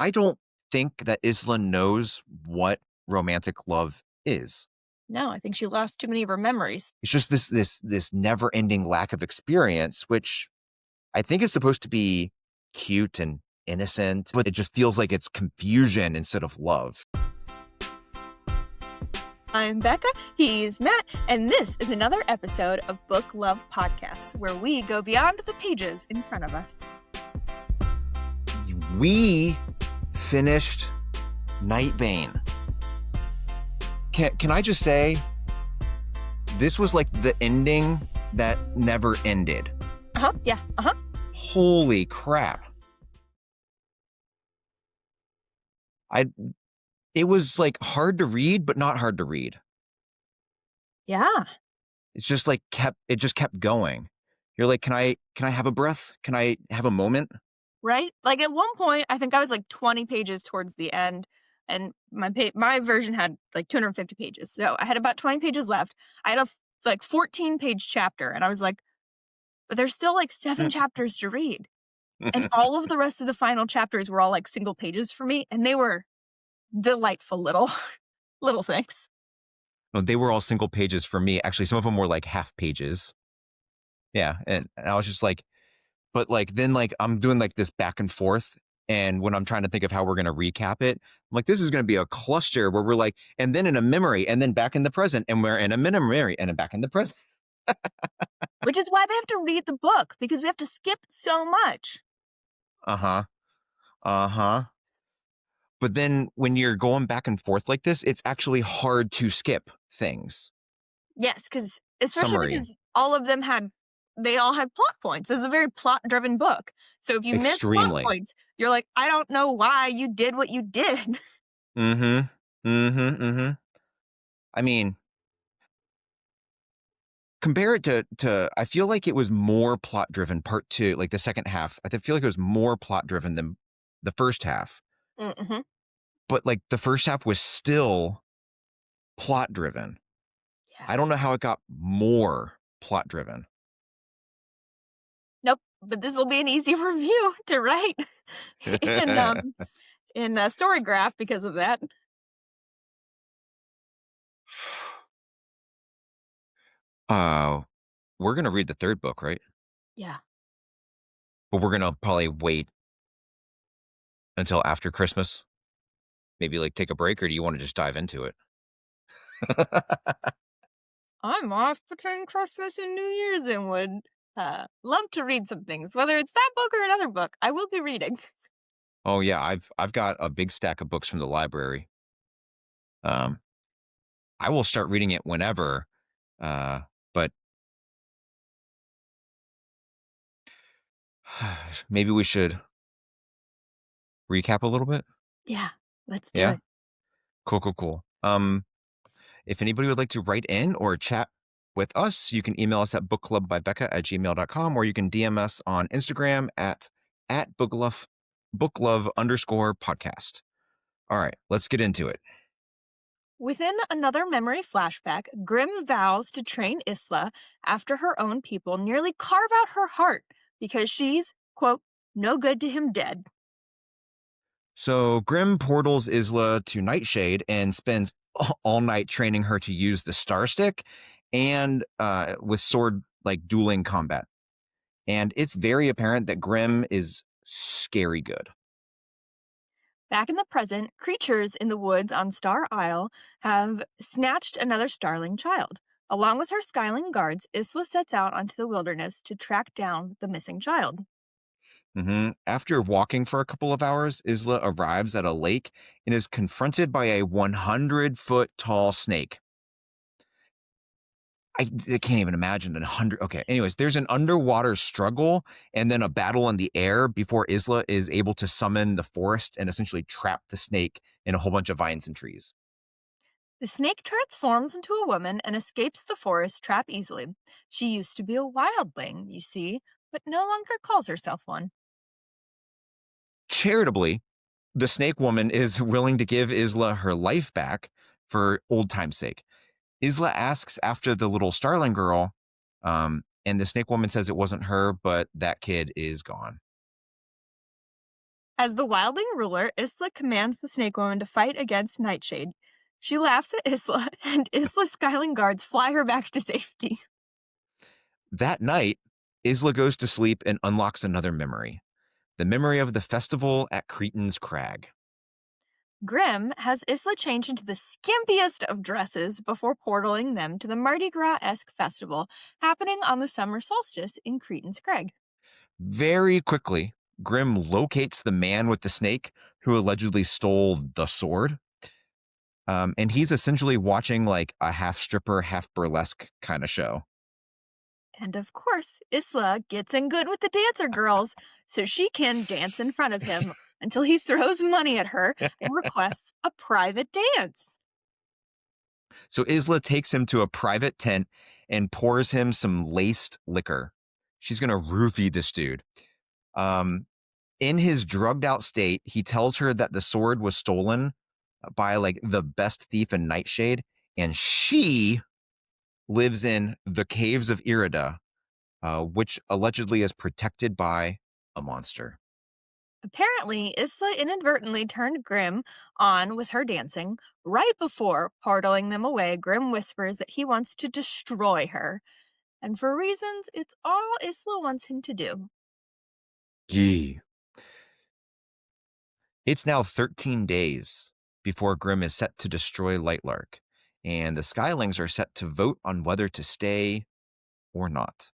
I don't think that Isla knows what romantic love is. No, I think she lost too many of her memories. It's just this never-ending lack of experience, which I think is supposed to be cute and innocent, but it just feels like it's confusion instead of love. I'm Becca, he's Matt, and this is another episode of Book Love Podcasts, where we go beyond the pages in front of us. We finished Nightbane. Can I just say, this was like the ending that never ended. Yeah, Holy crap. It was like hard to read, but not hard to read. Yeah. It's just like it just kept going. You're like, can I have a breath? Can I have a moment? Right? Like at one point, I think I was like 20 pages towards the end, and my version had like 250 pages. So I had about 20 pages left. I had a 14-page chapter, and I was like, but there's still like 7 chapters to read. And all of the rest of the final chapters were all like single pages for me, and they were delightful little things. No, they were all single pages for me. Actually, some of them were like half pages. Yeah, and I was just like, but like then like I'm doing like this back and forth, and when I'm trying to think of how we're gonna recap it, I'm like, this is gonna be a cluster where we're like, and then in a memory, and then back in the present, and we're in a memory, and then back in the present. Which is why they have to read the book, because we have to skip so much. Uh-huh. Uh-huh. But then when you're going back and forth like this, it's actually hard to skip things. Yes, especially Summary. because they all had plot points. It's a very plot-driven book. So if you miss plot Extremely. points, you're like, I don't know why you did what you did. Mm-hmm. Mm-hmm. Mm-hmm. I mean, compare it to I feel like it was more plot driven, part two, like the second half. I feel like it was more plot driven than the first half. Mm-hmm. But like the first half was still plot driven. Yeah. I don't know how it got more plot driven. Nope. But this will be an easy review to write in Storygraph because of that. We're gonna read the third book, right? Yeah. But we're gonna probably wait until after Christmas. Maybe like take a break, or do you want to just dive into it? I'm off between Christmas and New Year's and would love to read some things, whether it's that book or another book. I will be reading. Oh yeah, I've got a big stack of books from the library. Um, I will start reading it whenever. But maybe we should recap a little bit. Yeah, let's do Yeah, it. cool. If anybody would like to write in or chat with us, you can email us at bookclubbybecca@gmail.com, or you can DM us on Instagram at booklove_podcast. All right, let's get into it. Within another memory flashback, Grimm vows to train Isla after her own people nearly carve out her heart because she's, quote, no good to him dead. So Grimm portals Isla to Nightshade and spends all night training her to use the Star Stick and with sword like dueling combat. And it's very apparent that Grimm is scary good. Back in the present, creatures in the woods on Star Isle have snatched another starling child. Along with her Skyling guards, Isla sets out onto the wilderness to track down the missing child. After walking for a couple of hours, Isla arrives at a lake and is confronted by a 100-foot tall snake. I can't even imagine 100. Okay. Anyways, there's an underwater struggle and then a battle in the air before Isla is able to summon the forest and essentially trap the snake in a whole bunch of vines and trees. The snake transforms into a woman and escapes the forest trap easily. She used to be a wildling, you see, but no longer calls herself one. Charitably, the snake woman is willing to give Isla her life back for old time's sake. Isla asks after the little starling girl, and the snake woman says it wasn't her, but that kid is gone. As the wildling ruler, Isla commands the snake woman to fight against Nightshade. She laughs at Isla, and Isla's Skyling guards fly her back to safety. That night, Isla goes to sleep and unlocks another memory, the memory of the festival at Cretan's Crag. Grimm has Isla change into the skimpiest of dresses before portaling them to the Mardi Gras-esque festival happening on the summer solstice in Cretan's Crag. Very quickly, Grimm locates the man with the snake who allegedly stole the sword. And he's essentially watching like a half stripper, half burlesque kind of show. And of course, Isla gets in good with the dancer girls so she can dance in front of him until he throws money at her and requests a private dance. So Isla takes him to a private tent and pours him some laced liquor. She's going to roofie this dude. In his drugged out state, he tells her that the sword was stolen by like the best thief in Nightshade, and she lives in the caves of Irida, which allegedly is protected by a monster. Apparently, Isla inadvertently turned Grimm on with her dancing. Right before portaling them away, Grimm whispers that he wants to destroy her. And for reasons, it's all Isla wants him to do. Gee. It's now 13 days before Grimm is set to destroy Lightlark, and the Skylings are set to vote on whether to stay or not.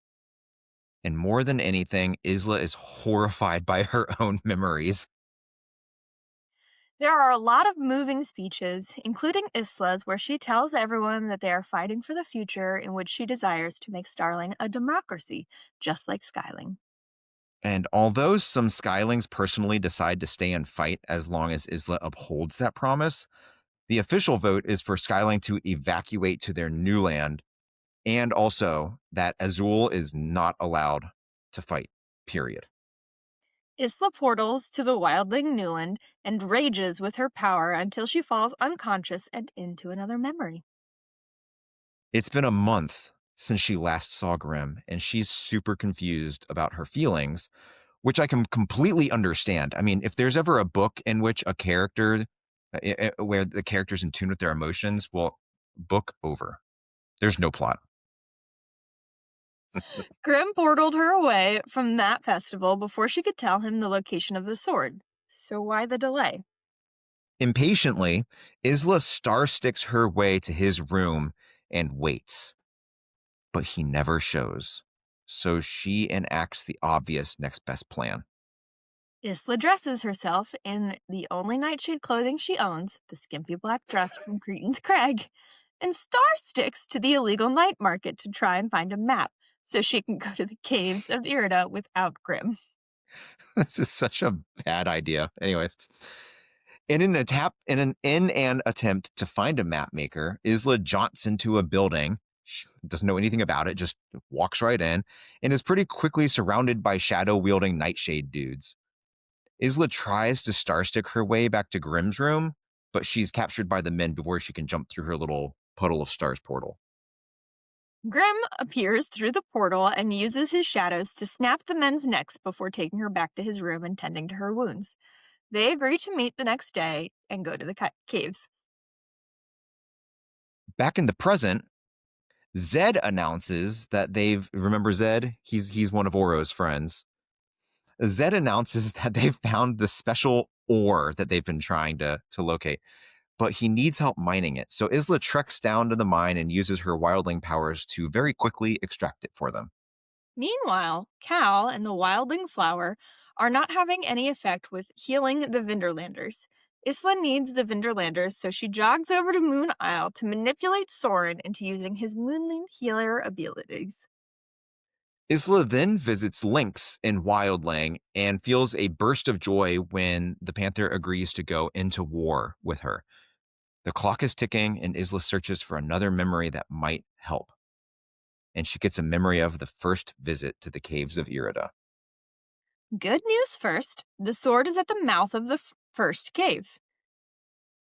And more than anything, Isla is horrified by her own memories. There are a lot of moving speeches, including Isla's, where she tells everyone that they are fighting for the future in which she desires to make Starling a democracy, just like Skyling. And although some Skylings personally decide to stay and fight as long as Isla upholds that promise, the official vote is for Skyling to evacuate to their new land, and also that Azul is not allowed to fight, period. Isla portals to the wildling Newland and rages with her power until she falls unconscious and into another memory. It's been a month since she last saw Grimm, and she's super confused about her feelings, which I can completely understand. I mean, if there's ever a book in which a character, where the character's in tune with their emotions, well, book over. There's no plot. Grimm portaled her away from that festival before she could tell him the location of the sword. So why the delay? Impatiently, Isla star sticks her way to his room and waits, but he never shows. So she enacts the obvious next best plan. Isla dresses herself in the only nightshade clothing she owns, the skimpy black dress from Cretan's Crag, and star sticks to the illegal night market to try and find a map so she can go to the caves of Irida without Grimm. This is such a bad idea. Anyways, in an attempt to find a map maker, Isla jaunts into a building. She doesn't know anything about it, just walks right in, and is pretty quickly surrounded by shadow-wielding nightshade dudes. Isla tries to starstick her way back to Grimm's room, but she's captured by the men before she can jump through her little puddle of stars portal. Grimm appears through the portal and uses his shadows to snap the men's necks before taking her back to his room and tending to her wounds. They agree to meet the next day and go to the caves. Back in the present, Zed announces that remember Zed? He's one of Oro's friends. Zed announces that they've found the special ore that they've been trying to locate, but he needs help mining it. So Isla treks down to the mine and uses her wildling powers to very quickly extract it for them. Meanwhile, Cal and the wildling flower are not having any effect with healing the Vinderlanders. Isla needs the Vinderlanders, so she jogs over to Moon Isle to manipulate Soren into using his Moonling healer abilities. Isla then visits Lynx in Wildling and feels a burst of joy when the Panther agrees to go into war with her. The clock is ticking, and Isla searches for another memory that might help. And she gets a memory of the first visit to the caves of Irida. Good news first, the sword is at the mouth of the first cave.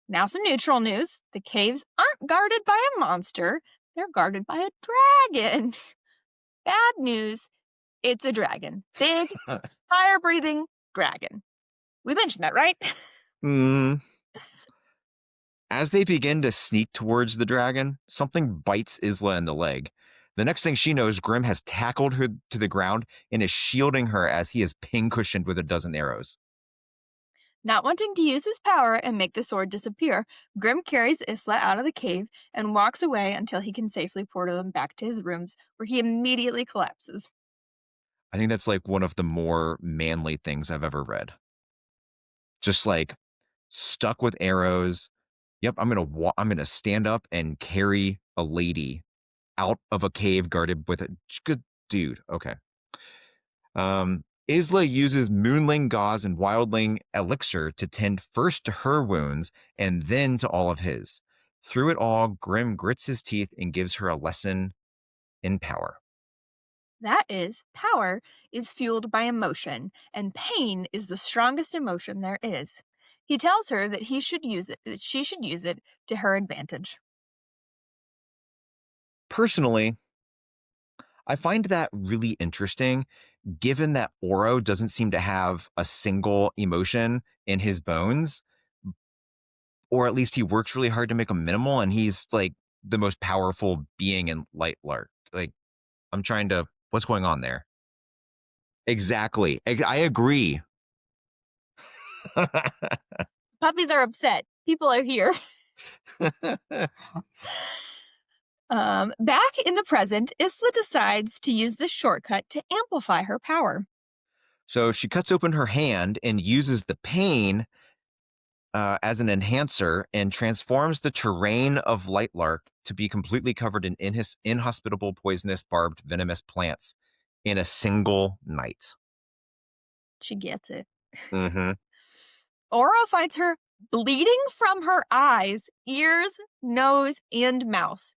Now some neutral news. The caves aren't guarded by a monster, they're guarded by a dragon. Bad news, it's a dragon. Big, fire-breathing dragon. We mentioned that, right? Mm. As they begin to sneak towards the dragon, something bites Isla in the leg. The next thing she knows, Grimm has tackled her to the ground and is shielding her as he is pin-cushioned with a dozen arrows. Not wanting to use his power and make the sword disappear, Grimm carries Isla out of the cave and walks away until he can safely portal them back to his rooms, where he immediately collapses. I think that's like one of the more manly things I've ever read. Just like stuck with arrows. Yep, I'm gonna stand up and carry a lady out of a cave guarded with a good dude. Okay. Isla uses Moonling gauze and Wildling elixir to tend first to her wounds and then to all of his. Through it all, Grimm grits his teeth and gives her a lesson in power. That is, power is fueled by emotion, and pain is the strongest emotion there is. He tells her that she should use it to her advantage. Personally, I find that really interesting, given that Oro doesn't seem to have a single emotion in his bones, or at least he works really hard to make them minimal, and he's like the most powerful being in Lightlark. Like, what's going on there? Exactly. I agree. Puppies are upset. People are here. Back in the present, Isla decides to use this shortcut to amplify her power. So she cuts open her hand and uses the pain as an enhancer and transforms the terrain of Lightlark to be completely covered in inhospitable, poisonous, barbed, venomous plants in a single night. She gets it. Mm-hmm. Oro finds her bleeding from her eyes, ears, nose, and mouth.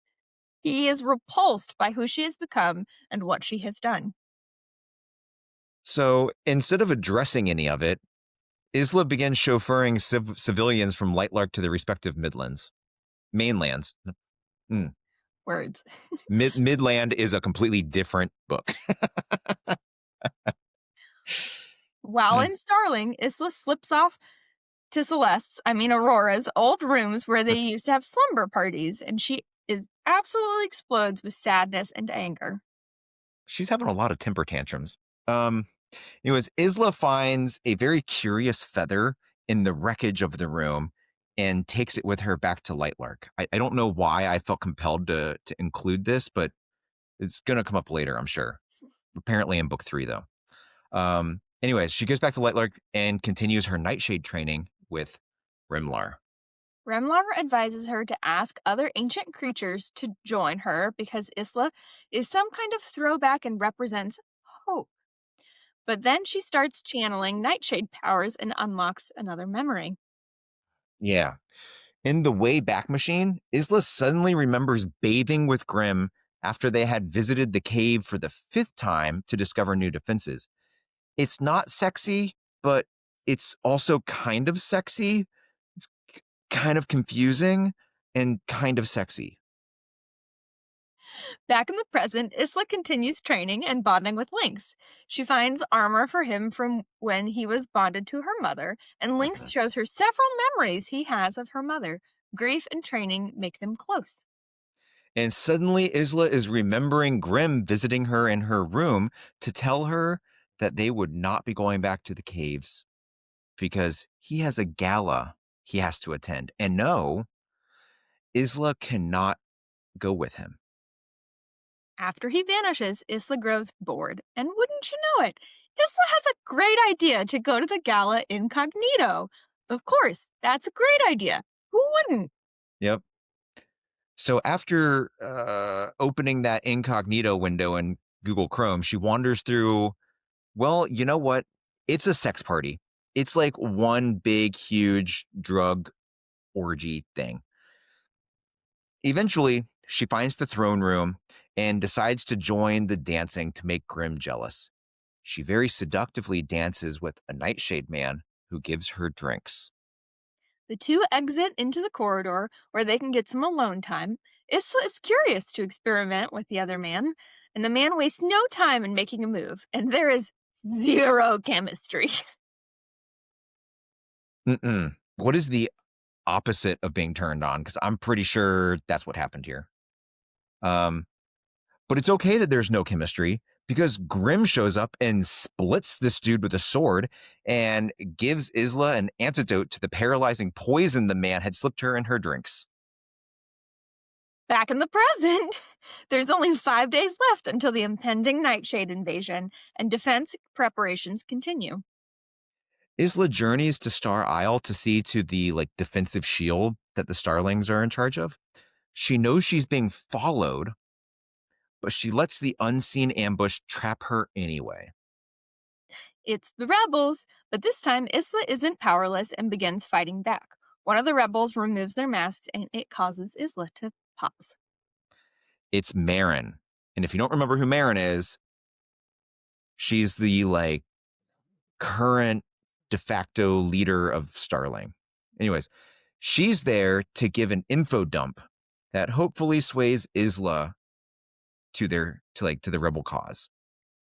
He is repulsed by who she has become and what she has done. So instead of addressing any of it, Isla begins chauffeuring civilians from Lightlark to their respective mainlands. Mm. Words. Midland is a completely different book. While in Starling, Isla slips off to Aurora's old rooms where they used to have slumber parties, and she absolutely explodes with sadness and anger. She's having a lot of temper tantrums. Anyways, Isla finds a very curious feather in the wreckage of the room and takes it with her back to Lightlark. I don't know why I felt compelled to include this, but it's going to come up later, I'm sure. Apparently in book 3, though. Anyways, she goes back to Lightlark and continues her Nightshade training with Rimlar. Remlar advises her to ask other ancient creatures to join her because Isla is some kind of throwback and represents hope. But then she starts channeling Nightshade powers and unlocks another memory. Yeah. In the way back machine, Isla suddenly remembers bathing with Grimm after they had visited the cave for the 5th time to discover new defenses. It's not sexy, but it's also kind of sexy. It's kind of confusing and kind of sexy. Back in the present, Isla continues training and bonding with Lynx. She finds armor for him from when he was bonded to her mother, and Lynx shows her several memories he has of her mother. Grief and training make them close. And suddenly Isla is remembering Grimm visiting her in her room to tell her that they would not be going back to the caves because he has a gala he has to attend. And no, Isla cannot go with him. After he vanishes, Isla grows bored, and wouldn't you know it, Isla has a great idea to go to the gala incognito. Of course, that's a great idea. Who wouldn't? Yep. So after opening that incognito window in Google Chrome, she wanders through, well, you know what? It's a sex party. It's like one big, huge drug orgy thing. Eventually, she finds the throne room and decides to join the dancing to make Grimm jealous. She very seductively dances with a nightshade man who gives her drinks. The two exit into the corridor where they can get some alone time. Isla is curious to experiment with the other man, and the man wastes no time in making a move, and there is zero chemistry. Mm-mm. What is the opposite of being turned on? Because I'm pretty sure that's what happened here. Um, but it's okay that there's no chemistry because Grimm shows up and splits this dude with a sword and gives Isla an antidote to the paralyzing poison the man had slipped her in her drinks. Back in the present, there's only 5 days left until the impending Nightshade invasion, and defense preparations continue. Isla journeys to Star Isle to see to the defensive shield that the Starlings are in charge of. She knows she's being followed, but she lets the unseen ambush trap her anyway. It's the rebels, but this time Isla isn't powerless and begins fighting back. One of the rebels removes their masks and it causes Isla to pause. It's Marin. And if you don't remember who Marin is, she's the current de facto leader of Starling. Anyways, she's there to give an info dump that hopefully sways Isla to the rebel cause.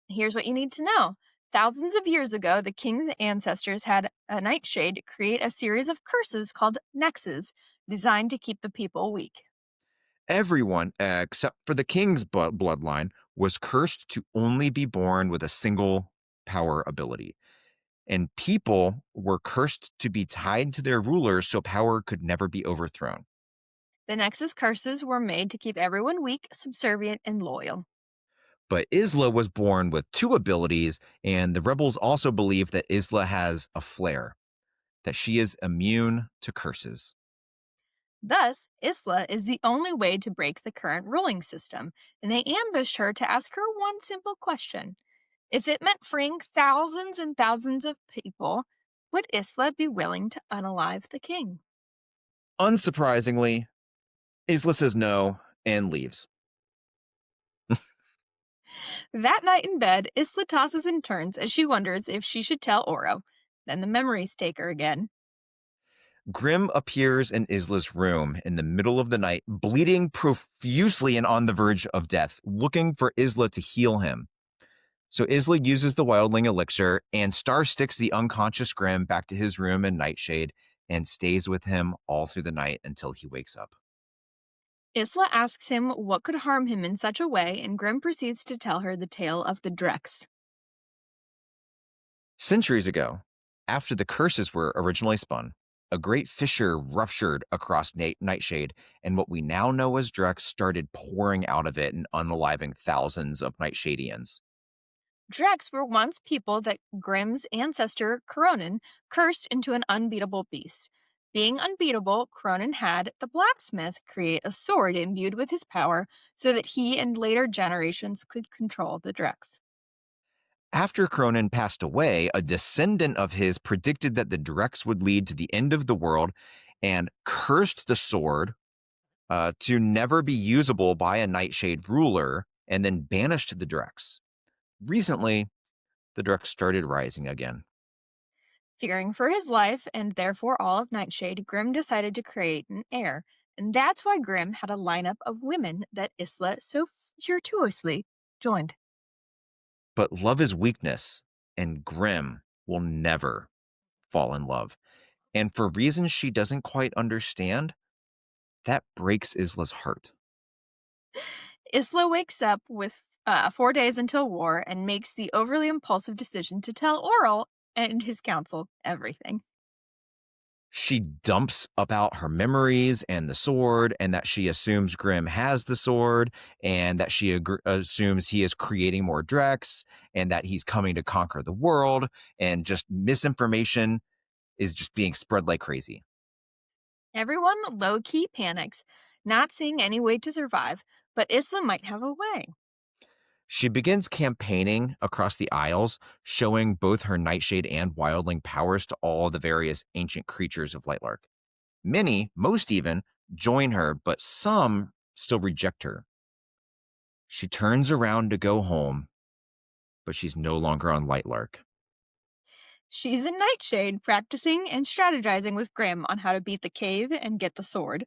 Here's what you need to know. Thousands of years ago, the king's ancestors had a nightshade create a series of curses called nexes, designed to keep the people weak. Everyone, except for the king's bloodline, was cursed to only be born with a single power ability. And people were cursed to be tied to their rulers so power could never be overthrown. The nexus curses were made to keep everyone weak, subservient, and loyal. But Isla was born with two abilities, and the rebels also believe that Isla has a flare, that she is immune to curses. Thus, Isla is the only way to break the current ruling system, and they ambush her to ask her one simple question. If it meant freeing thousands and thousands of people, would Isla be willing to unalive the king? Unsurprisingly, Isla says no and leaves. That night in bed, Isla tosses and turns as she wonders if she should tell Oro. Then the memories take her again. Grimm appears in Isla's room in the middle of the night, bleeding profusely and on the verge of death, looking for Isla to heal him. So Isla uses the wildling elixir and star sticks the unconscious Grimm back to his room in Nightshade and stays with him all through the night until he wakes up. Isla asks him what could harm him in such a way, and Grimm proceeds to tell her the tale of the Drex. Centuries ago, after the curses were originally spun, a great fissure ruptured across Nightshade, and what we now know as Drex started pouring out of it and unaliving thousands of Nightshadians. Drex were once people that Grimm's ancestor, Cronin, cursed into an unbeatable beast. Being unbeatable, Cronin had the blacksmith create a sword imbued with his power so that he and later generations could control the Drex. After Cronin passed away, a descendant of his predicted that the Drex would lead to the end of the world and cursed the sword to never be usable by a Nightshade ruler and then banished the Drex. Recently, the Drex started rising again. Fearing for his life, and therefore all of Nightshade, Grimm decided to create an heir. And that's why Grimm had a lineup of women that Isla so fortuitously joined. But love is weakness, and Grimm will never fall in love. And for reasons she doesn't quite understand, that breaks Isla's heart. Isla wakes up with 4 days until war and makes the overly impulsive decision to tell Oral and his council everything. She dumps about her memories and the sword, and that she assumes Grimm has the sword, and that she assumes he is creating more Drex, and that he's coming to conquer the world, and just misinformation is just being spread like crazy. Everyone low key panics, not seeing any way to survive, but Isla might have a way. She begins campaigning across the Isles, showing both her Nightshade and Wildling powers to all the various ancient creatures of Lightlark. Many, most even, join her, but some still reject her. She turns around to go home, but she's no longer on Lightlark. She's in Nightshade, practicing and strategizing with Grimm on how to beat the cave and get the sword.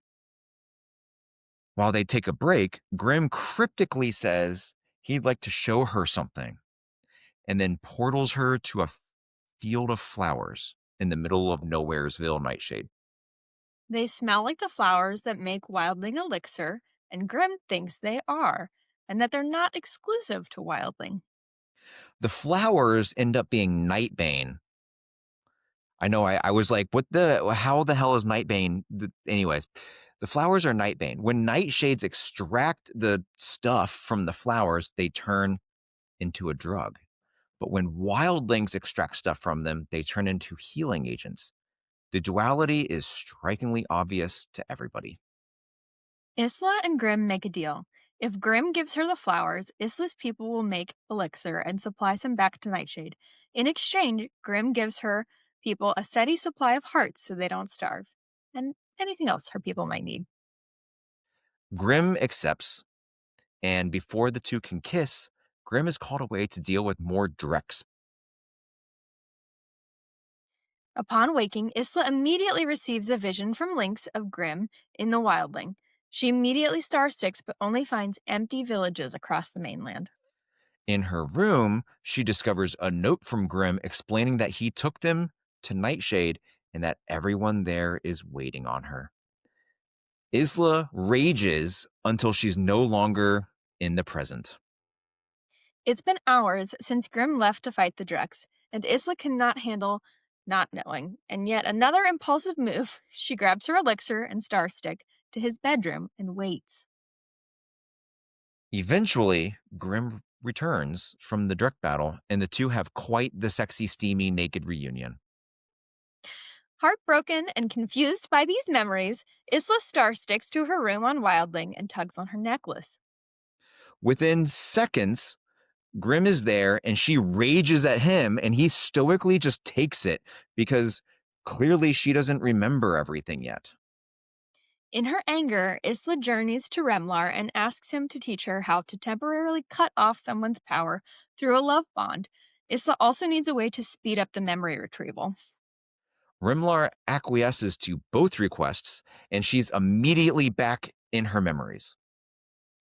While they take a break, Grimm cryptically says he'd like to show her something, and then portals her to a field of flowers. in the middle of Nowheresville Nightshade. They smell like the flowers that make wildling elixir, and Grimm thinks they are, and that they're not exclusive to wildling. The flowers end up being Nightbane. I know I was like, how the hell is Nightbane? Anyways, the flowers are Nightbane. When nightshades extract the stuff from the flowers, they turn into a drug. But when wildlings extract stuff from them, they turn into healing agents. The duality is strikingly obvious to everybody. Isla and Grimm make a deal. If Grimm gives her the flowers, Isla's people will make elixir and supply some back to Nightshade. In exchange, Grimm gives her people a steady supply of hearts so they don't starve, and anything else her people might need. Grimm accepts, and before the two can kiss, Grimm is called away to deal with more Drex. Upon waking, Isla immediately receives a vision from Lynx of Grimm in the wildling. She immediately star sticks, but only finds empty villages across the mainland. In her room, she discovers a note from Grimm explaining that he took them to Nightshade and that everyone there is waiting on her. Isla rages until she's no longer in the present. It's been hours since Grimm left to fight the Drex, and Isla cannot handle not knowing. And yet another impulsive move, she grabs her elixir and star stick to his bedroom and waits. Eventually, Grimm returns from the Drek battle, and the two have quite the sexy, steamy, naked reunion. Heartbroken and confused by these memories, Isla star sticks to her room on Wildling and tugs on her necklace. Within seconds, Grimm is there and she rages at him, and he stoically just takes it because clearly she doesn't remember everything yet. In her anger, Isla journeys to Remlar and asks him to teach her how to temporarily cut off someone's power through a love bond. Isla also needs a way to speed up the memory retrieval. Rimlar acquiesces to both requests, and she's immediately back in her memories.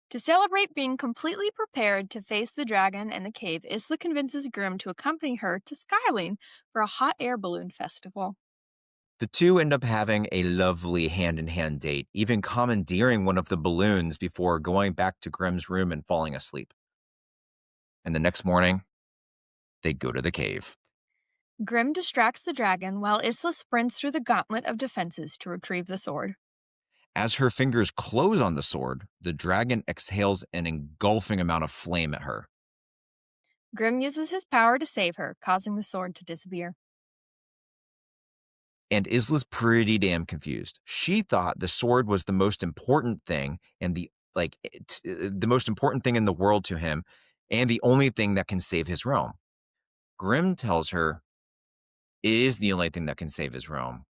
To celebrate being completely prepared to face the dragon and the cave, Isla convinces Grimm to accompany her to Skyline for a hot air balloon festival. The two end up having a lovely hand-in-hand date, even commandeering one of the balloons before going back to Grimm's room and falling asleep. And the next morning, they go to the cave. Grimm distracts the dragon while Isla sprints through the gauntlet of defenses to retrieve the sword. As her fingers close on the sword, the dragon exhales an engulfing amount of flame at her. Grimm uses his power to save her, causing the sword to disappear. And Isla's pretty damn confused. She thought the sword was the most important thing and the most important thing in the world to him and the only thing that can save his realm. Grimm tells her it is the only thing that can save his realm,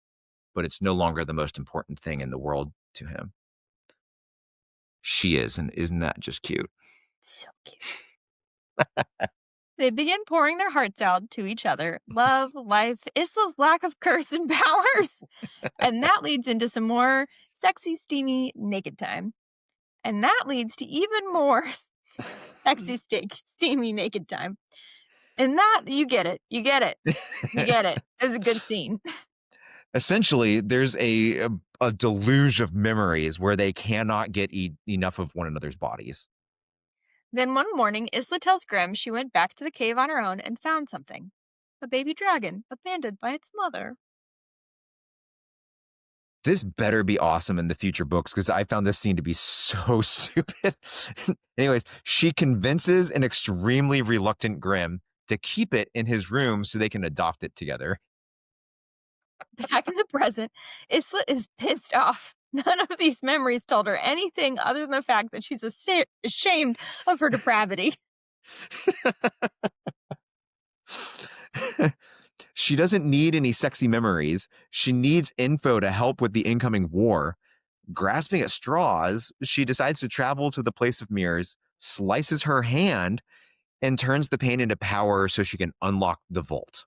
but it's no longer the most important thing in the world to him. She is, and isn't that just cute? So cute. They begin pouring their hearts out to each other. Love, life, Isla's lack of curse and powers. And that leads into some more sexy, steamy, naked time. And that leads to even more sexy, steamy, naked time. And that, you get it. You get it. You get it. It's a good scene. Essentially, there's a deluge of memories where they cannot get enough of one another's bodies. Then one morning, Isla tells Grimm she went back to the cave on her own and found something. A baby dragon, abandoned by its mother. This better be awesome in the future books because I found this scene to be so stupid. Anyways, she convinces an extremely reluctant Grimm to keep it in his room so they can adopt it together. Back in the present, Isla is pissed off. None of these memories told her anything other than the fact that she's ashamed of her depravity. She doesn't need any sexy memories. She needs info to help with the incoming war. Grasping at straws, she decides to travel to the place of mirrors, slices her hand, and turns the pain into power so she can unlock the vault.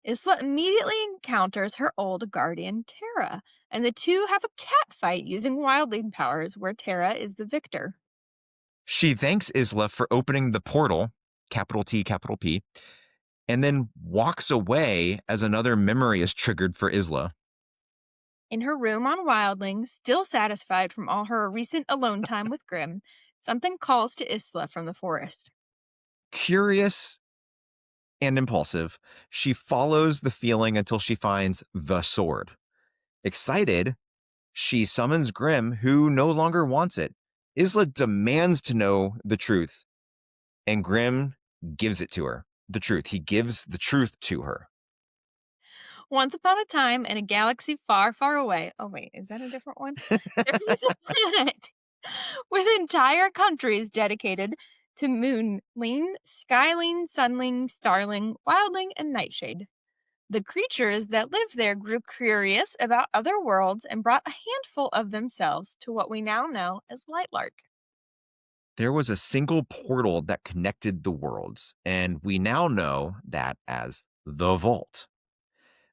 Isla immediately encounters her old guardian, Terra, and the two have a cat fight using wildling powers where Terra is the victor. She thanks Isla for opening the portal, capital T, capital P, and then walks away as another memory is triggered for Isla. In her room on Wildling, still satisfied from all her recent alone time with Grimm, something calls to Isla from the forest. Curious and impulsive, she follows the feeling until she finds the sword. Excited, she summons Grimm, who no longer wants it. Isla demands to know the truth, and Grimm gives it to her. The truth. He gives the truth to her. Once upon a time, in a galaxy far, far away. Oh, wait, is that a different one? There was a planet with entire countries dedicated to Moonling, Skyling, Sunling, Starling, Wildling, and Nightshade. The creatures that lived there grew curious about other worlds and brought a handful of themselves to what we now know as Lightlark. There was a single portal that connected the worlds, and we now know that as the Vault.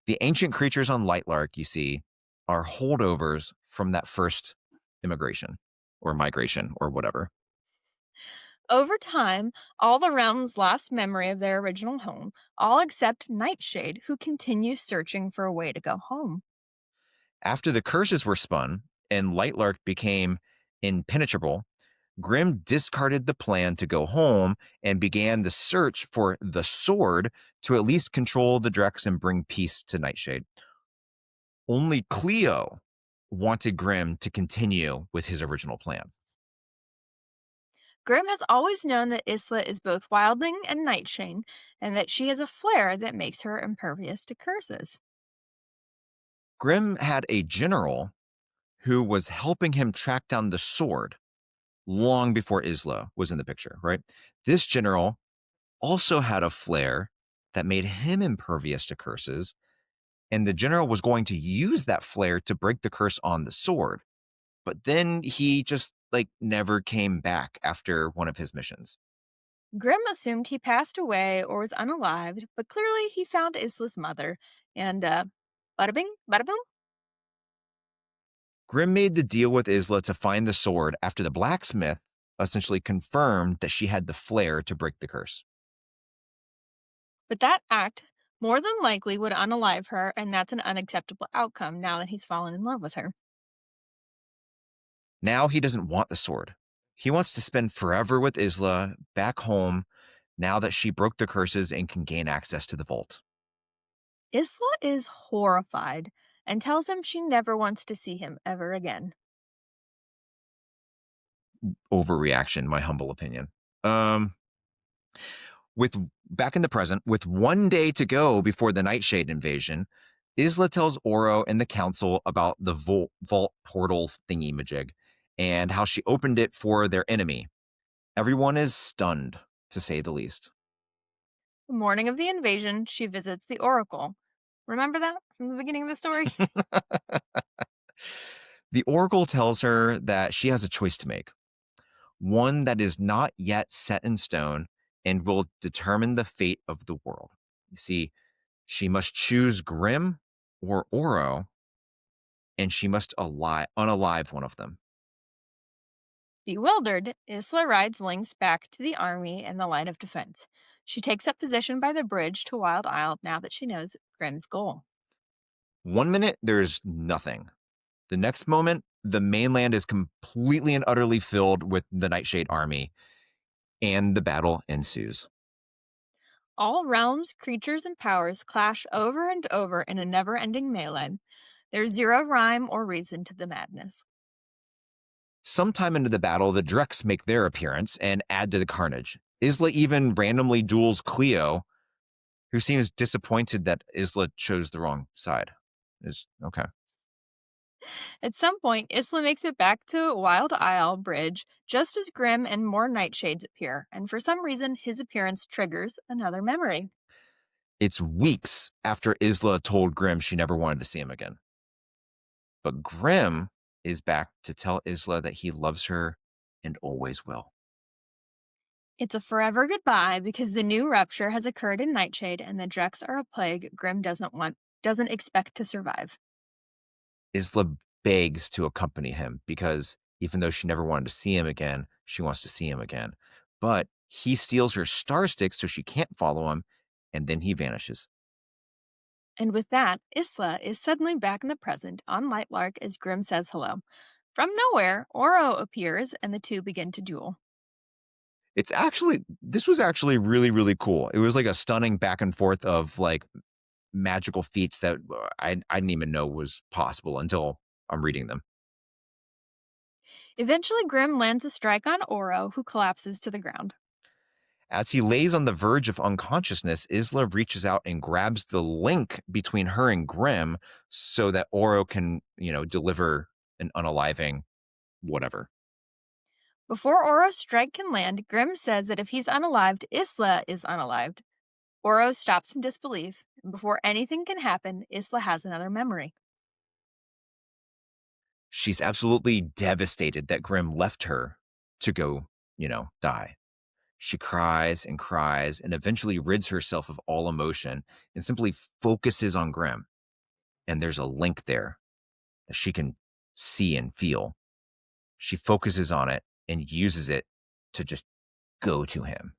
The ancient creatures on Lightlark, you see, are holdovers from that first immigration or migration or whatever. Over time, all the realms lost memory of their original home, all except Nightshade, who continues searching for a way to go home. After the curses were spun and Lightlark became impenetrable, Grimm discarded the plan to go home and began the search for the sword to at least control the Drex and bring peace to Nightshade. Only Cleo wanted Grimm to continue with his original plan. Grimm has always known that Isla is both Wildling and Nightshade, and that she has a flair that makes her impervious to curses. Grimm had a general who was helping him track down the sword long before Isla was in the picture, right? This general also had a flair that made him impervious to curses, and the general was going to use that flair to break the curse on the sword. But then he just never came back after one of his missions. Grimm assumed he passed away or was unalived, but clearly he found Isla's mother, and bada bing, bada boom. Grimm made the deal with Isla to find the sword after the blacksmith essentially confirmed that she had the flair to break the curse. But that act more than likely would unalive her, and that's an unacceptable outcome now that he's fallen in love with her. Now he doesn't want the sword. He wants to spend forever with Isla back home now that she broke the curses and can gain access to the vault. Isla is horrified and tells him she never wants to see him ever again. Overreaction, my humble opinion. With back in the present, with 1 day to go before the Nightshade invasion, Isla tells Oro and the council about the vault portal thingy-majig and how she opened it for their enemy. Everyone is stunned, to say the least. The morning of the invasion, she visits the Oracle. Remember that from the beginning of the story? The Oracle tells her that she has a choice to make, one that is not yet set in stone and will determine the fate of the world. You see, she must choose Grimm or Oro, and she must unalive one of them. Bewildered, Isla rides Lynx back to the army and the line of defense. She takes up position by the bridge to Wild Isle now that she knows Grimm's goal. 1 minute, there's nothing. The next moment, the mainland is completely and utterly filled with the Nightshade army, and the battle ensues. All realms, creatures, and powers clash over and over in a never ending melee. There's zero rhyme or reason to the madness. Sometime into the battle, the Drex make their appearance and add to the carnage. Isla even randomly duels Cleo, who seems disappointed that Isla chose the wrong side. Okay. At some point, Isla makes it back to Wild Isle Bridge just as Grimm and more Nightshades appear, and for some reason, his appearance triggers another memory. It's weeks after Isla told Grimm she never wanted to see him again. But Grimm is back to tell Isla that he loves her and always will. It's a forever goodbye because the new rupture has occurred in Nightshade, and the Drex are a plague Grimm doesn't expect to survive. Isla begs to accompany him because even though she never wanted to see him again, she wants to see him again. But he steals her star stick so she can't follow him and then he vanishes. And with that, Isla is suddenly back in the present on Lightlark as Grimm says hello. From nowhere, Oro appears and the two begin to duel. This was actually really, really cool. It was like a stunning back and forth of like magical feats that I didn't even know was possible until I'm reading them. Eventually, Grimm lands a strike on Oro, who collapses to the ground. As he lays on the verge of unconsciousness, Isla reaches out and grabs the link between her and Grimm so that Oro can, deliver an unaliving whatever. Before Oro's strike can land, Grimm says that if he's unalived, Isla is unalived. Oro stops in disbelief, and before anything can happen, Isla has another memory. She's absolutely devastated that Grimm left her to go, die. She cries and eventually rids herself of all emotion and simply focuses on Grimm. And there's a link there that she can see and feel. She focuses on it and uses it to just go to him.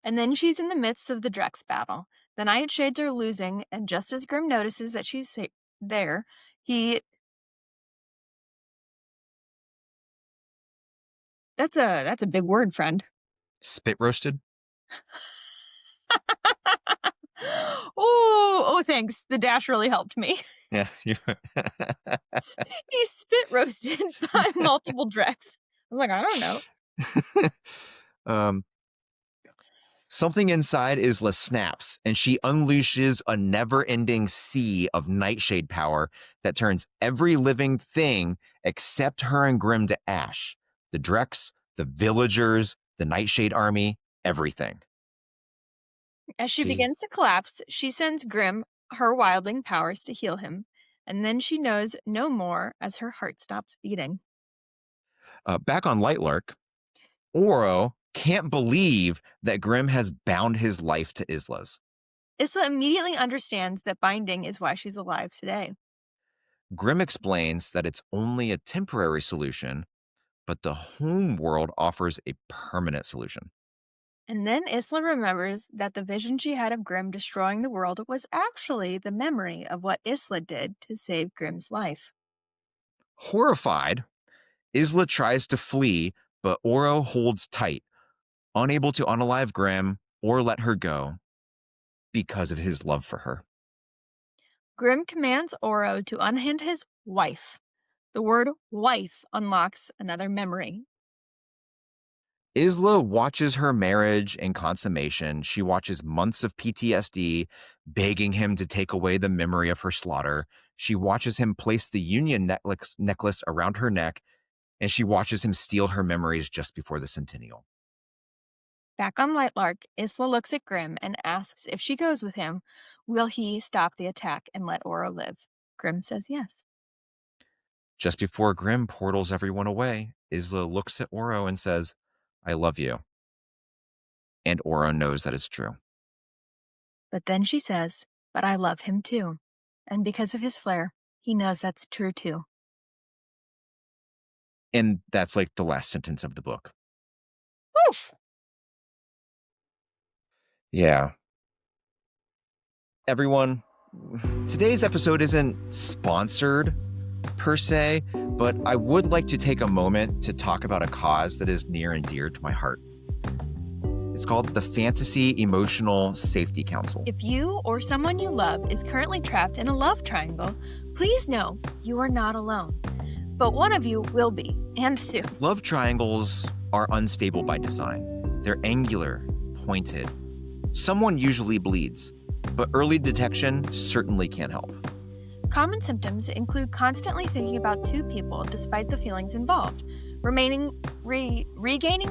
And then she's in the midst of the Drex battle. The Nightshades are losing, and just as Grimm notices that she's there, That's a big word, friend. Spit roasted? Oh, thanks. The dash really helped me. Yeah. He spit roasted by multiple Drex. I was like, I don't know. Something inside Isla snaps, and she unleashes a never-ending sea of nightshade power that turns every living thing except her and Grimm to ash. The Drex, the villagers, the Nightshade army, everything. As she begins to collapse, she sends Grimm her wildling powers to heal him, and then she knows no more as her heart stops beating. Back on Lightlark, Oro can't believe that Grimm has bound his life to Isla's. Isla immediately understands that binding is why she's alive today. Grimm explains that it's only a temporary solution, but the home world offers a permanent solution. And then Isla remembers that the vision she had of Grimm destroying the world was actually the memory of what Isla did to save Grimm's life. Horrified, Isla tries to flee, but Oro holds tight, unable to unalive Grimm or let her go because of his love for her. Grimm commands Oro to unhand his wife. The word wife unlocks another memory. Isla watches her marriage and consummation. She watches months of PTSD, begging him to take away the memory of her slaughter. She watches him place the union necklace around her neck, and she watches him steal her memories just before the centennial. Back on Lightlark, Isla looks at Grimm and asks if she goes with him, will he stop the attack and let Oro live? Grimm says yes. Just before Grimm portals everyone away, Isla looks at Oro and says, I love you. And Oro knows that it's true. But then she says, but I love him too. And because of his flair, he knows that's true too. And that's like the last sentence of the book. Woof! Yeah. Everyone, today's episode isn't sponsored per se, but I would like to take a moment to talk about a cause that is near and dear to my heart. It's called the Fantasy Emotional Safety Council. If you or someone you love is currently trapped in a love triangle, please know you are not alone. But one of you will be, and soon. Love triangles are unstable by design. They're angular, pointed. Someone usually bleeds, but early detection certainly can help. Common symptoms include constantly thinking about two people despite the feelings involved, regaining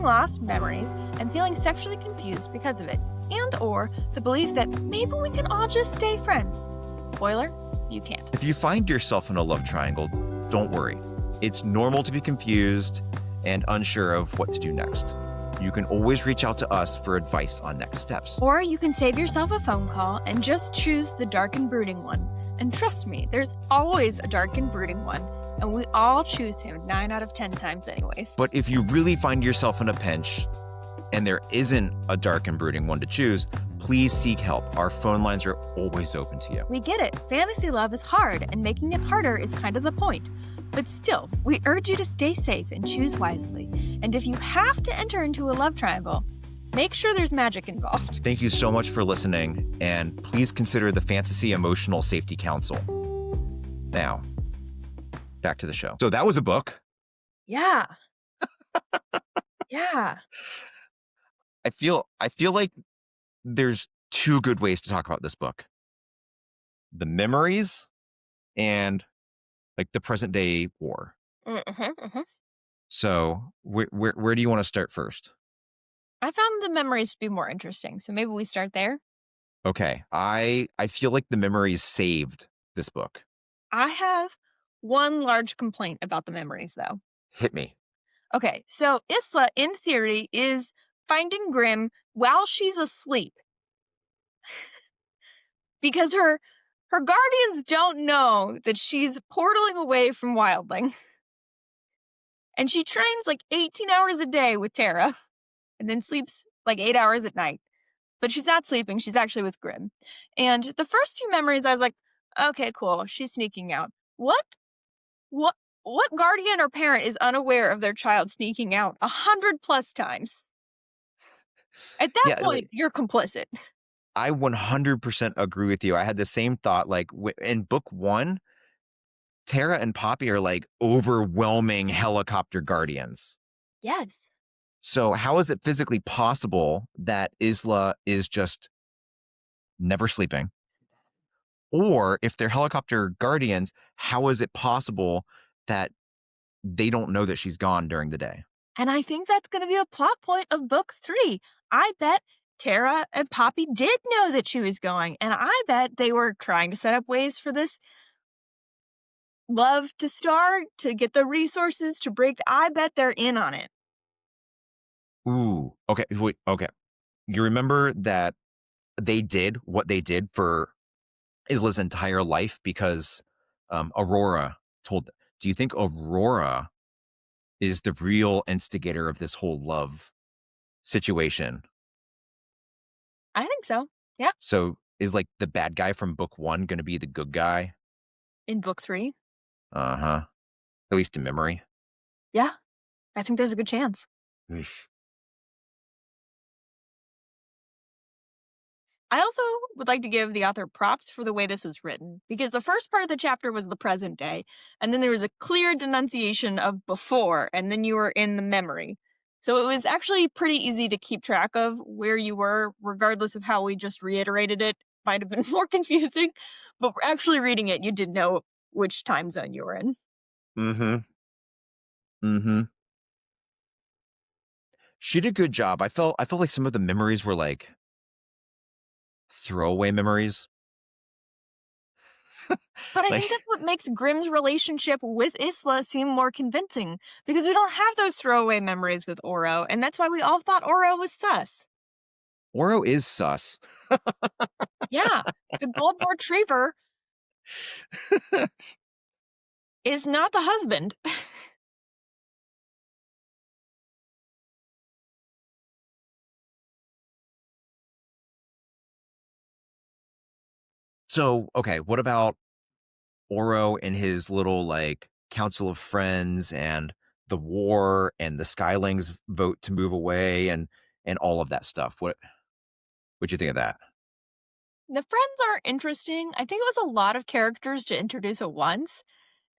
lost memories, and feeling sexually confused because of it, and or the belief that maybe we can all just stay friends. Spoiler, you can't. If you find yourself in a love triangle, don't worry. It's normal to be confused and unsure of what to do next. You can always reach out to us for advice on next steps. Or you can save yourself a phone call and just choose the dark and brooding one. And trust me, there's always a dark and brooding one, and we all choose him 9 out of 10 times anyways. But if you really find yourself in a pinch and there isn't a dark and brooding one to choose, please seek help. Our phone lines are always open to you. We get it. Fantasy love is hard, and making it harder is kind of the point. But still, we urge you to stay safe and choose wisely. And if you have to enter into a love triangle, make sure there's magic involved. Thank you so much for listening, and please consider the Fantasy Emotional Safety Council. Now, back to the show. So that was a book. Yeah. Yeah. I feel like there's two good ways to talk about this book. The memories and like the present day war. So where do you want to start first? I found the memories to be more interesting, so maybe we start there. Okay. I feel like the memories saved this book. I have one large complaint about the memories, though. Hit me. Okay, so Isla, in theory, is finding Grimm while she's asleep. Because her guardians don't know that she's portaling away from Wildling. And she trains like 18 hours a day with Tara and then sleeps like 8 hours at night. But she's not sleeping, she's actually with Grimm. And the first few memories, I was like, okay, cool, she's sneaking out. What guardian or parent is unaware of their child sneaking out 100+ times? At that point, you're complicit. I 100% agree with you. I had the same thought. Like in book 1, Tara and Poppy are like overwhelming helicopter guardians. Yes. So how is it physically possible that Isla is just never sleeping? Or if they're helicopter guardians, how is it possible that they don't know that she's gone during the day? And I think that's going to be a plot point of book 3. I bet Tara and Poppy did know that she was going, and I bet they were trying to set up ways for this love to start, to get the resources to break. I bet they're in on it. Ooh. Okay. Wait. Okay. You remember that they did what they did for Isla's entire life because Aurora told them. Do you think Aurora is the real instigator of this whole love situation? I think so. Yeah. So is like the bad guy from book 1 going to be the good guy? In book 3? Uh-huh. At least in memory. Yeah. I think there's a good chance. Oof. I also would like to give the author props for the way this was written, because the first part of the chapter was the present day, and then there was a clear denunciation of before, and then you were in the memory. So it was actually pretty easy to keep track of where you were, regardless of how we just reiterated it. Might have been more confusing, but actually reading it, you did know which time zone you were in. Mm-hmm. Mm-hmm. She did a good job. I felt like some of the memories were like throwaway memories. But I Like, think that's what makes Grimm's relationship with Isla seem more convincing, because we don't have those throwaway memories with Oro, and that's why we all thought Oro was sus. Oro is sus. Yeah, the golden retriever is not the husband. So, okay, what about Oro and his little like council of friends and the war and the Skylings vote to move away and all of that stuff? What'd you think of that? The friends are interesting. I think it was a lot of characters to introduce at once.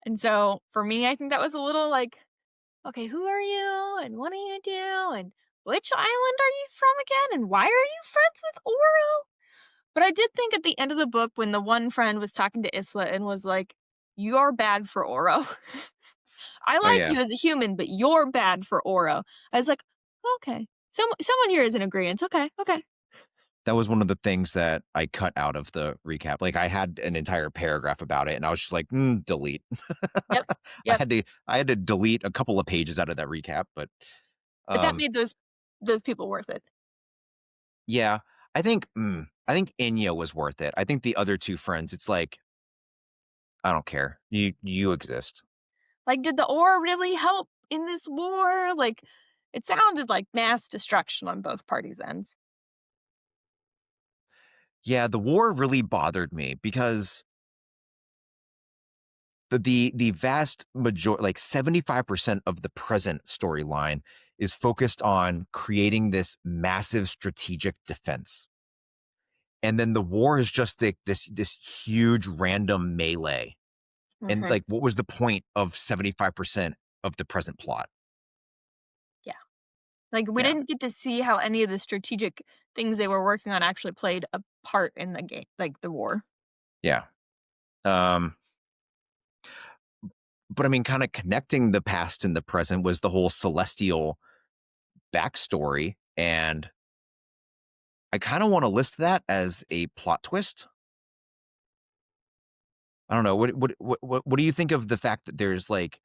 And so for me, I think that was a little like, okay, who are you? And what do you do? And which island are you from again? And why are you friends with Oro? But I did think at the end of the book, when the one friend was talking to Isla and was like, "You're bad for Oro." I Oh like yeah. you as a human, but you're bad for Oro. I was like, okay. Someone here is in agreement. Okay, okay. That was one of the things that I cut out of the recap. Like I had an entire paragraph about it and I was just like, delete. Yep, yep. I had to delete a couple of pages out of that recap, but But that um made those people worth it. yeah, I think Inya was worth it. I think the other two friends, it's like I don't care. You exist. Like, did the ore really help in this war? Like, it sounded like mass destruction on both parties' ends. Yeah, the war really bothered me because the vast majority, like 75% of the present storyline is focused on creating this massive strategic defense. And then the war is just like this huge random melee. And Hmm. like what was the point of 75% of the present plot? Yeah. Like, we Yeah. didn't get to see how any of the strategic things they were working on actually played a part in the game, like the war. Yeah. Um but I mean kind of connecting the past and the present was the whole celestial backstory, and I kind of want to list that as a plot twist. I don't know. What do you think of the fact that there's like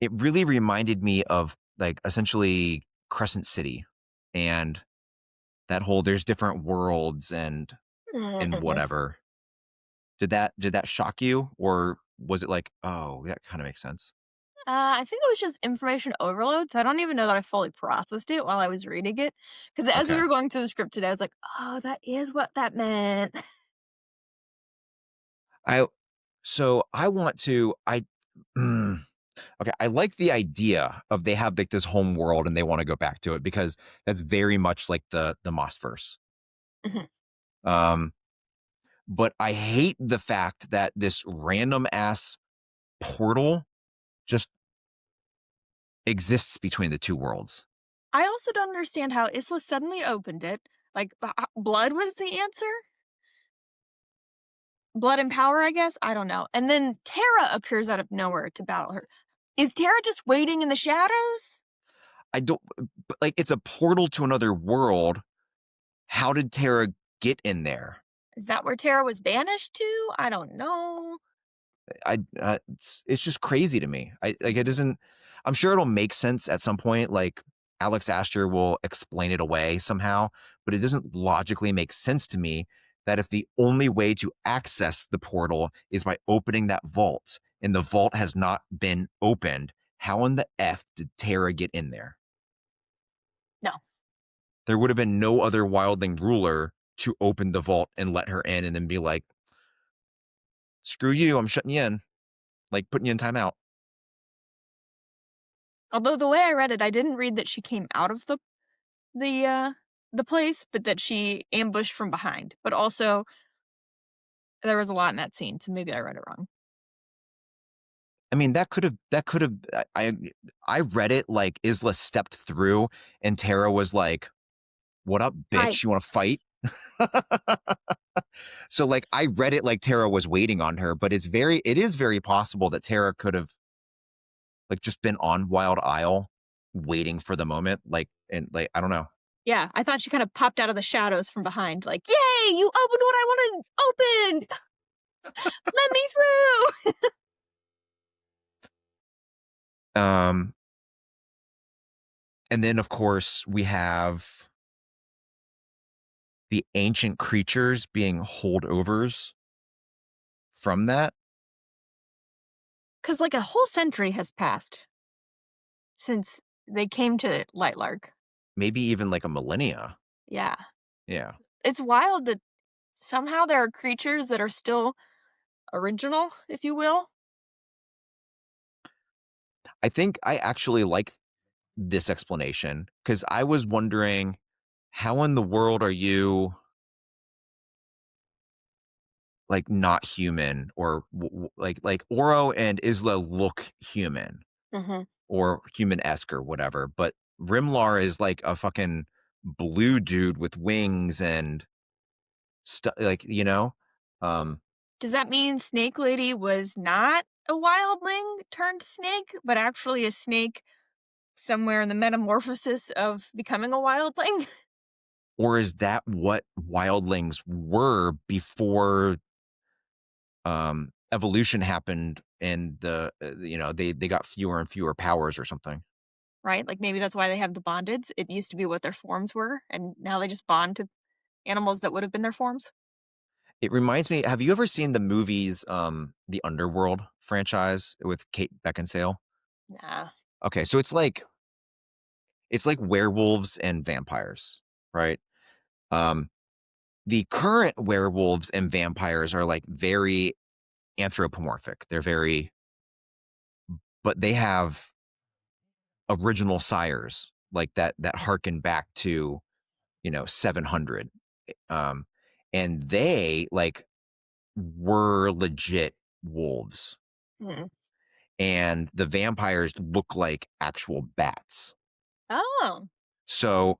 it really reminded me of like essentially Crescent City and that whole there's different worlds and Mm-mm. whatever. Did that shock you, or was it like, oh, that kind of makes sense? I think it was just information overload, so I don't even know that I fully processed it while I was reading it. Because as we Okay. were going through the script today, I was like, "Oh, that is what that meant." I so I want to mm, okay, I like the idea of they have like this home world and they want to go back to it because that's very much like the Mossverse. Mhm. Um, but I hate the fact that this random ass portal just exists between the two worlds. I also don't understand how Isla suddenly opened it. Like, blood was the answer? Blood and power, I guess? I don't know. And then Terra appears out of nowhere to battle her. Is Terra just waiting in the shadows? I don't but like it's a portal to another world. How did Terra get in there? Is that where Terra was banished to? I don't know. It's just crazy to me. I like it doesn't. I'm sure it'll make sense at some point. Like Alex Aster will explain it away somehow, but it doesn't logically make sense to me that if the only way to access the portal is by opening that vault, and the vault has not been opened, how in the f did Terra get in there? No. There would have been no other wildling ruler to open the vault and let her in, and then be like, "Screw you, I'm shutting you in," like putting you in timeout. Although the way I read it, I didn't read that she came out of the uh the place, but that she ambushed from behind. But also there was a lot in that scene, so maybe I read it wrong. I mean, that could have I read it like Isla stepped through and Tara was like, "What up, Hi. bitch? You want to fight?" So like I read it like Tara was waiting on her, but it is very possible that Tara could have like just been on Wild Isle waiting for the moment, like, and like I don't know. Yeah, I thought she kind of popped out of the shadows from behind, like, "Yay, you opened what I wanted opened! Let me through!" Um and then of course we have the ancient creatures being holdovers from that, Because, like, a whole century has passed since they came to Lightlark. maybe even like a millennia. Yeah. Yeah. It's wild that somehow there are creatures that are still original, if you will. I think I actually like this explanation because I was wondering how in the world are you like not human or like Oro and Isla look human Mhm. or human-esque or whatever, but Rimlar is like a fucking blue dude with wings and stuff like, um Does that mean Snake Lady was not a wildling turned snake, but actually a snake somewhere in the metamorphosis of becoming a wildling? or is that what wildlings were before evolution happened and they got fewer and fewer powers or something. Right? Like, maybe that's why they have the bondeds. It used to be what their forms were, and now they just bond to animals that would have been their forms. It reminds me, have you ever seen the movies the Underworld franchise with Kate Beckinsale? Nah. Okay, so it's like werewolves and vampires, right? Um the current werewolves and vampires are like very anthropomorphic. They're very, but they have original sires like that harken back to 700, um and they like were legit wolves, Hmm. and the vampires look like actual bats. Oh, So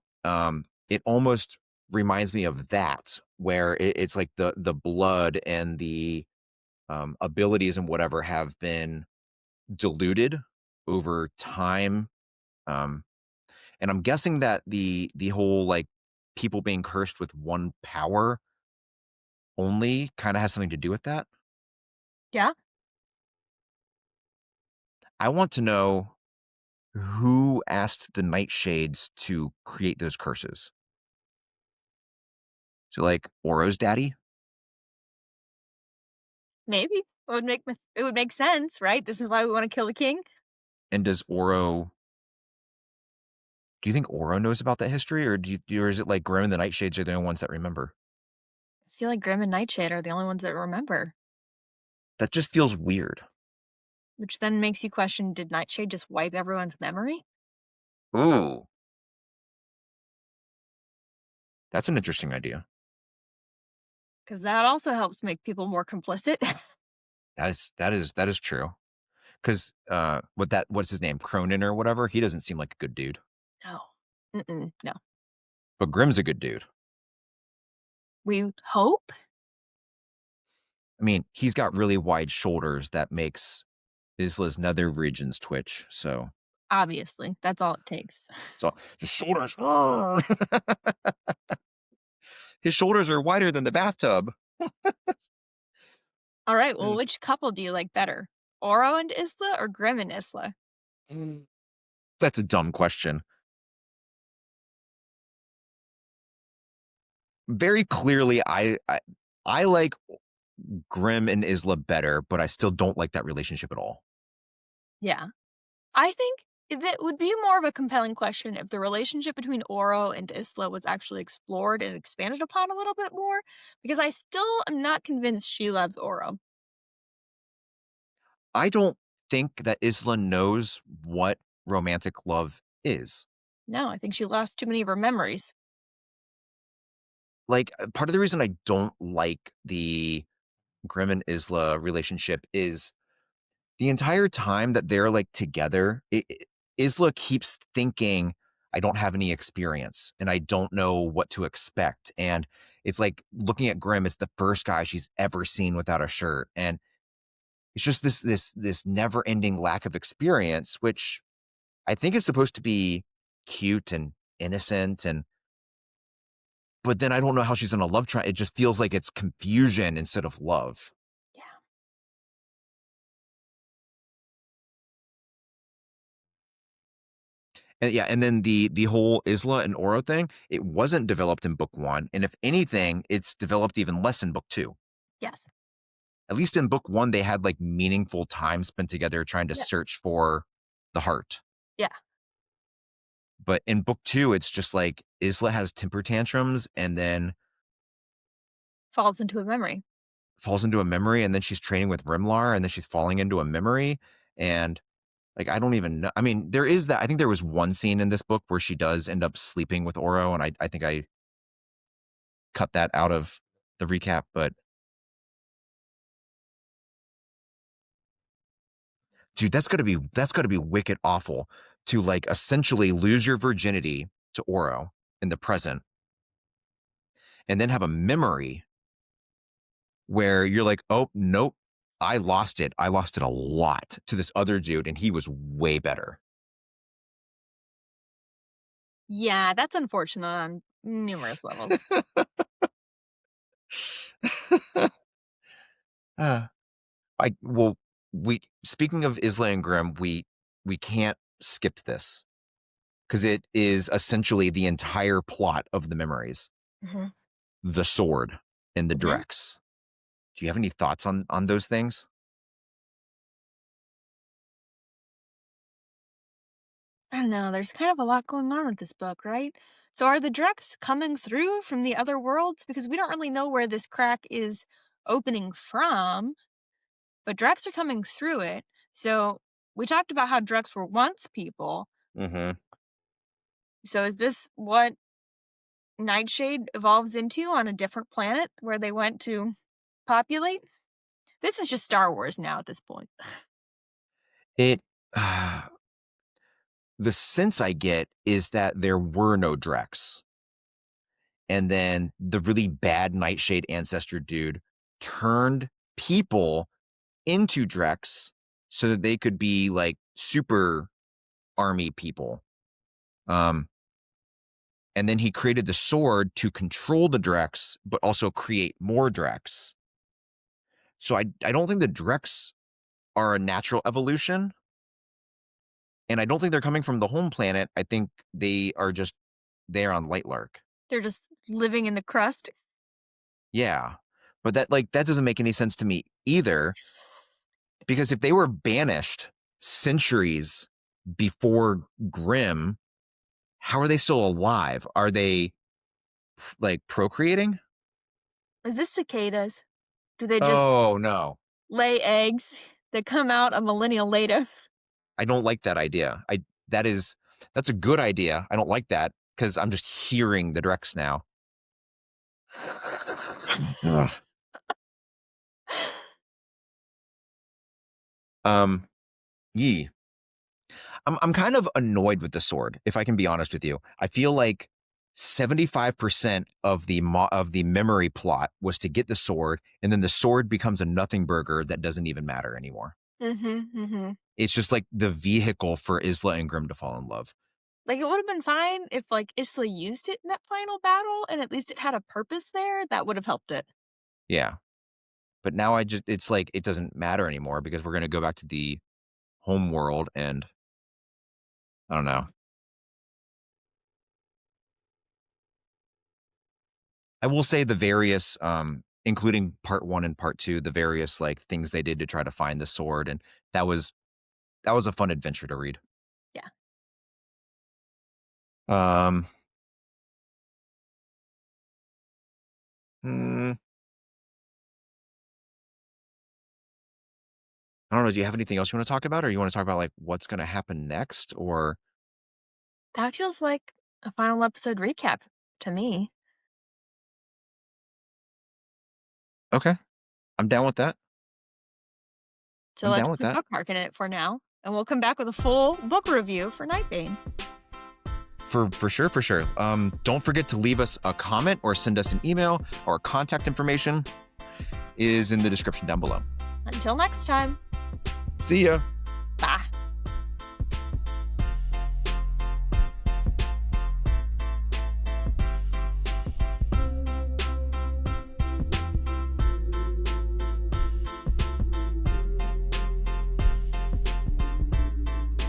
it almost reminds me of that, where it's like the blood and the abilities and whatever have been diluted over time. Um, and I'm guessing that the whole like people being cursed with one power only kind of has something to do with that. yeah. I want to know who asked the nightshades to create those curses. So like Oro's daddy, Maybe it would make sense, right? This is why we want to kill the king. and does Oro? Do you think Oro knows about that history, or or is it like Grimm and the Nightshades are the only ones that remember? I feel like Grimm and Nightshade are the only ones that remember, That just feels weird. which then makes you question: Did Nightshade just wipe everyone's memory? Ooh, that's an interesting idea. Because that also helps make people more complicit. That is true. Because what's his name, Cronin or whatever? He doesn't seem like a good dude, No. Mm-mm, no. but Grimm's a good dude. We hope? I mean, he's got really wide shoulders that makes Isla's nether regions twitch. Obviously. That's all it takes. So his shoulders, his shoulders are wider than the bathtub. All right. Well, Mm. which couple do you like better? Oro and Isla or Grimm and Isla? That's a dumb question. Very clearly, I like Grimm and Isla better, but I still don't like that relationship at all. Yeah. I think that would be more of a compelling question if the relationship between Oro and Isla was actually explored and expanded upon a little bit more, because I still am not convinced she loves Oro. I don't think that Isla knows what romantic love is. No, I think she lost too many of her memories. Like, part of the reason I don't like the Grimm and Isla relationship is the entire time that they're like together, Isla keeps thinking, I don't have any experience and I don't know what to expect. And it's like looking at Grimm, it's the first guy she's ever seen without a shirt. And it's just this never ending lack of experience, which I think is supposed to be cute and innocent. And but then I don't know how she's in a love triangle. It just feels like it's confusion instead of love. Yeah. And yeah, and then the whole Isla and Oro thing, it wasn't developed in book one. And if anything, it's developed even less in book two. Yes. At least in book one, they had like meaningful time spent together trying to Yeah. search for the heart. Yeah. But in book two, it's just like Isla has temper tantrums and then Falls into a memory. falls into a memory, and then she's training with Rimlar, and then she's falling into a memory. And like, I don't even know. I mean, there is that. I think there was one scene in this book where she does end up sleeping with Oro, and I think I cut that out of the recap. But dude, that's gotta be wicked awful to like essentially lose your virginity to Oro in the present, and then have a memory where you're like, oh nope, I lost it. I lost it a lot to this other dude, and he was way better. Yeah, that's unfortunate on numerous levels. uh, I well, we speaking of Isla and Grimm, we can't skip this because it is essentially the entire plot of the memories, Hmm. the sword and the Hmm. Drex. Do you have any thoughts on those things? I don't know. There's kind of a lot going on with this book, right? So are the Drex coming through from the other worlds? Because we don't really know where this crack is opening from, but Drex are coming through it. So we talked about how Drex were once people. Mm-hmm. So is this what Nightshade evolves into on a different planet where they went to populate? This is just Star Wars now at this point. It the sense I get is that there were no Drex. And then the really bad Nightshade ancestor dude turned people into Drex so that they could be like super army people. And then he created the sword to control the Drex, but also create more Drex. So I don't think the Drex are a natural evolution. And I don't think they're coming from the home planet. I think they are just there on Lightlark. They're just living in the crust. Yeah. But that doesn't make any sense to me either. Because if they were banished centuries before Grimm, how are they still alive? Are they like procreating? Is this cicadas? Do they just Oh no. lay eggs that come out a millennia later? I don't like that idea. That's a good idea. I don't like that because I'm just hearing the Drex now. Ugh. Yee. I'm kind of annoyed with the sword, if I can be honest with you. I feel like 75% of the memory plot was to get the sword, and then the sword becomes a nothing burger that doesn't even matter anymore. It's just like the vehicle for Isla and Grimm to fall in love. Like, it would have been fine if, like, Isla used it in that final battle, and at least it had a purpose there. That would have helped it. Yeah. But now it's like, it doesn't matter anymore because we're going to go back to the home world and I don't know. I will say the various, including part 1 and part 2, the various like things they did to try to find the sword. And that was a fun adventure to read. Yeah. Hmm, I don't know. Do you have anything else you want to talk about, or you want to talk about like what's going to happen next, or? That feels like a final episode recap to me. Okay, I'm down with that. So I'm let's down with put that. bookmarking it for now, and we'll come back with a full book review for Nightbane. For sure, for sure. Don't forget to leave us a comment or send us an email. Our contact information is in the description down below. Until next time. See ya.